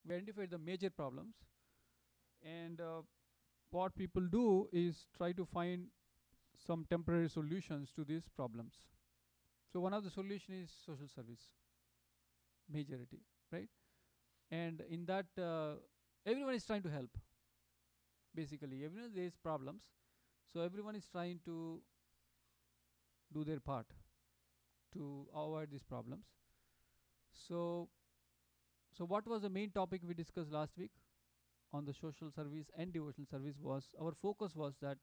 we identified the major problems, and what people do is try to find some temporary solutions to these problems. So one of the solution is social service, majority, right? And in that, everyone is trying to help. Basically, everyone there is problems, so everyone is trying to do their part to avoid these problems. So, so what was the main topic we discussed last week on the social service and devotional service? Was our focus was that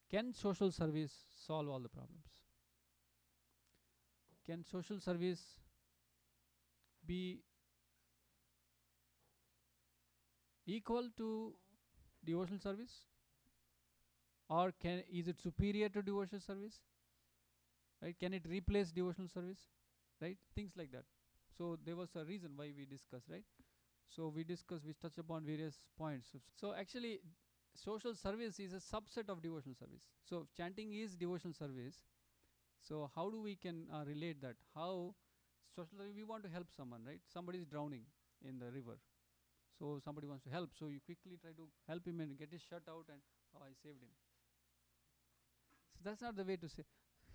can social service solve all the problems? Can social service be equal to devotional service, or can is it superior to devotional service? Right? Can it replace devotional service? Right? Things like that. So there was a reason why we discussed, right? So we discussed, we touched upon various points. So actually, social service is a subset of devotional service. So if chanting is devotional service, so how do we can relate that? How social service, we want to help someone, right? Somebody is drowning in the river, so somebody wants to help. So you quickly try to help him and get his shirt out, and oh, I saved him. So that's not the way to say.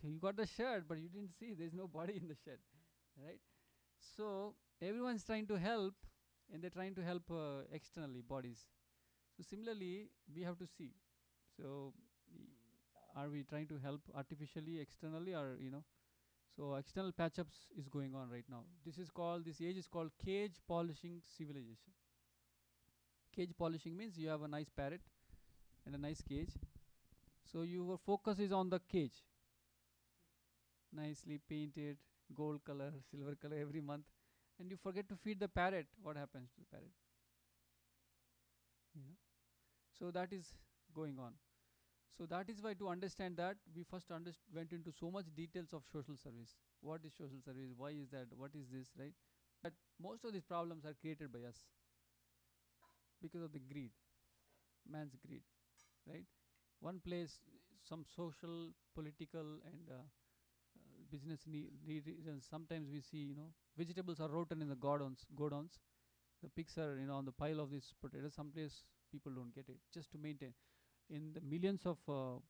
You got the shirt, but you didn't see there's no body in the shirt, right? So everyone's trying to help, and they're trying to help externally bodies. So similarly, we have to see. So are we trying to help artificially, externally, or So external patch-ups is going on right now. This age is called cage polishing civilization. Cage polishing means you have a nice parrot and a nice cage. So your focus is on the cage, nicely painted, gold color, silver color every month, and you forget to feed the parrot. What happens to the parrot? You know. So that is going on. So that is why, to understand that, we first went into so much details of social service. What is social service? Why is that? What is this? Right? But most of these problems are created by us because of the greed, man's greed, right? One place, some social, political, and business reasons. Sometimes we see, vegetables are rotten in the godowns. The pigs are, on the pile of these potatoes. Some place people don't get it just to maintain. In the millions of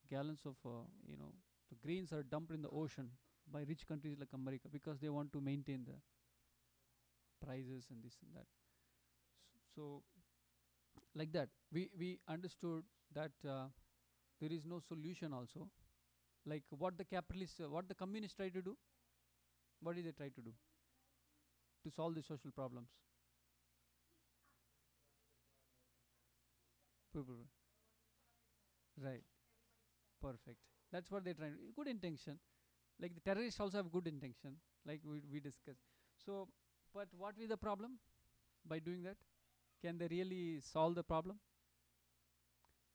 gallons of, the grains are dumped in the ocean by rich countries like America because they want to maintain the prices and this and that. So like that, we understood that there is no solution also. Like what the capitalists, what the communists try to do, what did they try to do to solve the social problems? People, right? Perfect. That's what they're trying to. Good intention. Like the terrorists also have good intention, like we discussed. So, but what is the problem by doing that? Can they really solve the problem?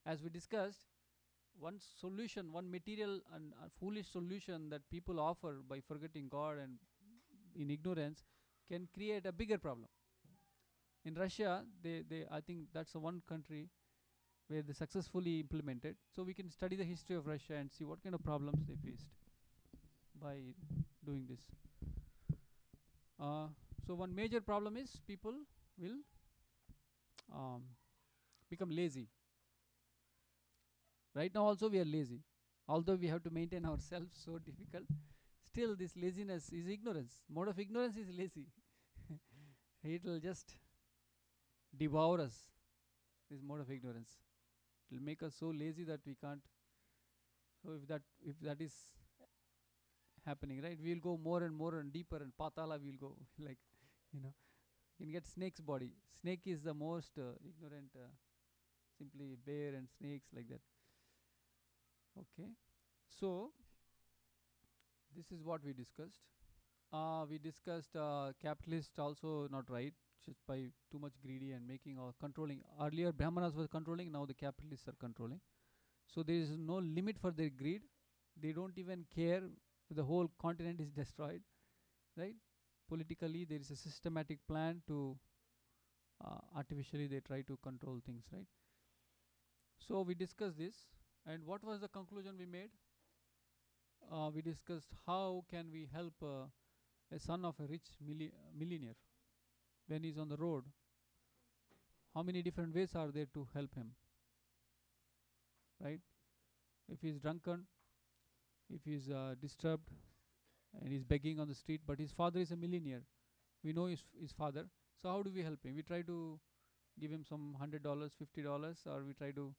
As we discussed, one solution, one material and foolish solution that people offer by forgetting God and in ignorance can create a bigger problem. In Russia, they I think that's the one country where they successfully implemented. So we can study the history of Russia and see what kind of problems they faced by doing this. So one major problem is people will um, become lazy. Right now also we are lazy. Although we have to maintain ourselves so difficult, still this laziness is ignorance. Mode of ignorance is lazy. It will just devour us, this mode of ignorance. It will make us so lazy that we can't. So if that is happening, right, we will go more and more and deeper, and patala will go like, you know, you can get snake's body. Snake is the most ignorant, simply bear and snakes like that. Okay, so this is what we discussed. We discussed capitalist also not right, just by too much greedy and making or controlling. Earlier Brahmanas were controlling, now the capitalists are controlling. So there is no limit for their greed. They don't even care if the whole continent is destroyed, right? Politically, there is a systematic plan to artificially they try to control things, right? So we discussed this, and what was the conclusion we made? We discussed how can we help a son of a rich millionaire when he's on the road. how many different ways are there to help him, right? If he's drunken, if he's disturbed, and he's begging on the street, but his father is a millionaire, we know his father, so how do we help him? We try to give him some $100, $50, or we try to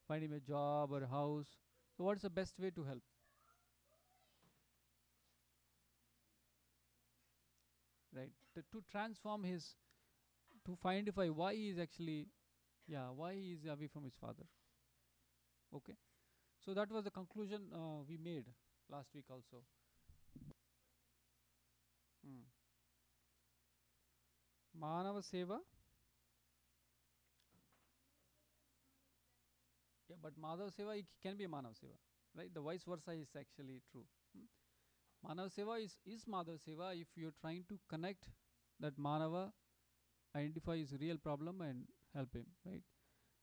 find him a job or a house. So what's the best way to help, right? To transform his, to find why he is actually, yeah, why he is away from his father. Okay, so that was the conclusion we made last week also. Hmm. Manava seva. Yeah, but Madhav Seva can be a Manav Seva, right? The vice versa is actually true. Hmm? Manav Seva is Madhav Seva if you're trying to connect that Manava, identify his real problem and help him, right?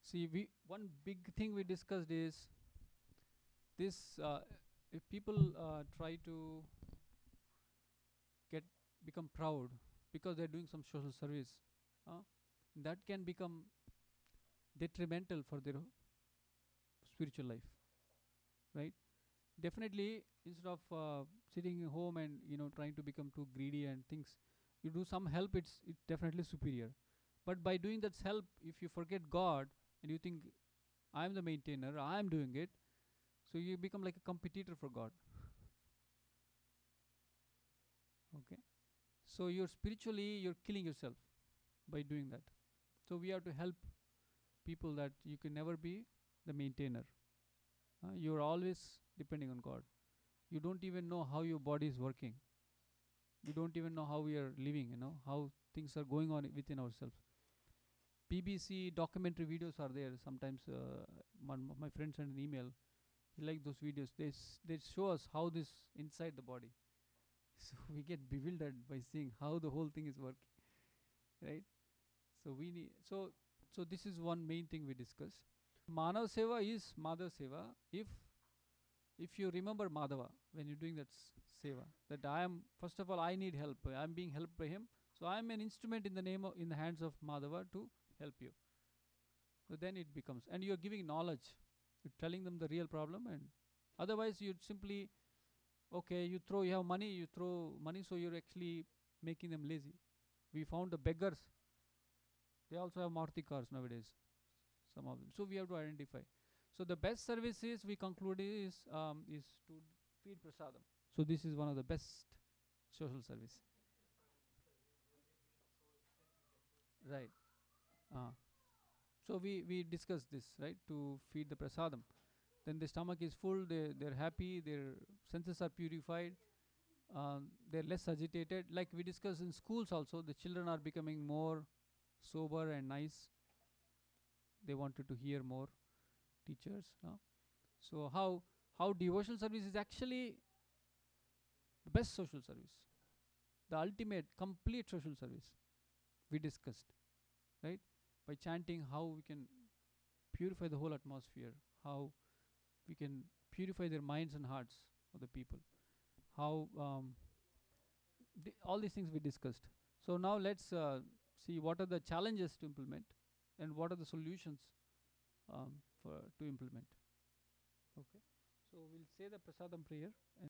See, we one big thing we discussed is this: if people try to get become proud because they're doing some social service, uh, that can become detrimental for their spiritual life, right? Definitely, instead of sitting home and trying to become too greedy and things, you do some help. It's definitely superior. But by doing that help, if you forget God and you think I'm the maintainer, I'm doing it, so you become like a competitor for God. Okay, so you're killing yourself by doing that. So we have to help people that you can never be the maintainer. You're always depending on God. You don't even know how your body is working. We don't even know how we are living, how things are going on within ourselves. BBC documentary videos are there. Sometimes my friend sent an email. He liked those videos. They show us how this inside the body. So we get bewildered by seeing how the whole thing is working, right? So we need so this is one main thing we discuss. Manav Seva is Madhav Seva if you remember Madhava when you're doing that seva, that I am, first of all, I need help. I'm being helped by him. So I'm an instrument in the in the hands of Madhava to help you. So then it becomes, and you're giving knowledge. You're telling them the real problem, and otherwise you'd simply, okay, you have money, you throw money, so you're actually making them lazy. We found the beggars. They also have Maruti cars nowadays, some of them. So we have to identify. So the best services we conclude is to feed prasadam. So this is one of the best social service. Right. Uh, so we discussed this, right, to feed the prasadam. Then the stomach is full, they're happy, their senses are purified, they're less agitated. Like we discussed in schools also, the children are becoming more sober and nice. They wanted to hear more teachers. So how devotional service is actually the best social service, the ultimate complete social service we discussed, right? By chanting, how we can purify the whole atmosphere, how we can purify their minds and hearts of the people, how all these things we discussed. So now let's see what are the challenges to implement and what are the solutions for to implement. Okay, so we'll say the prasadam prayer.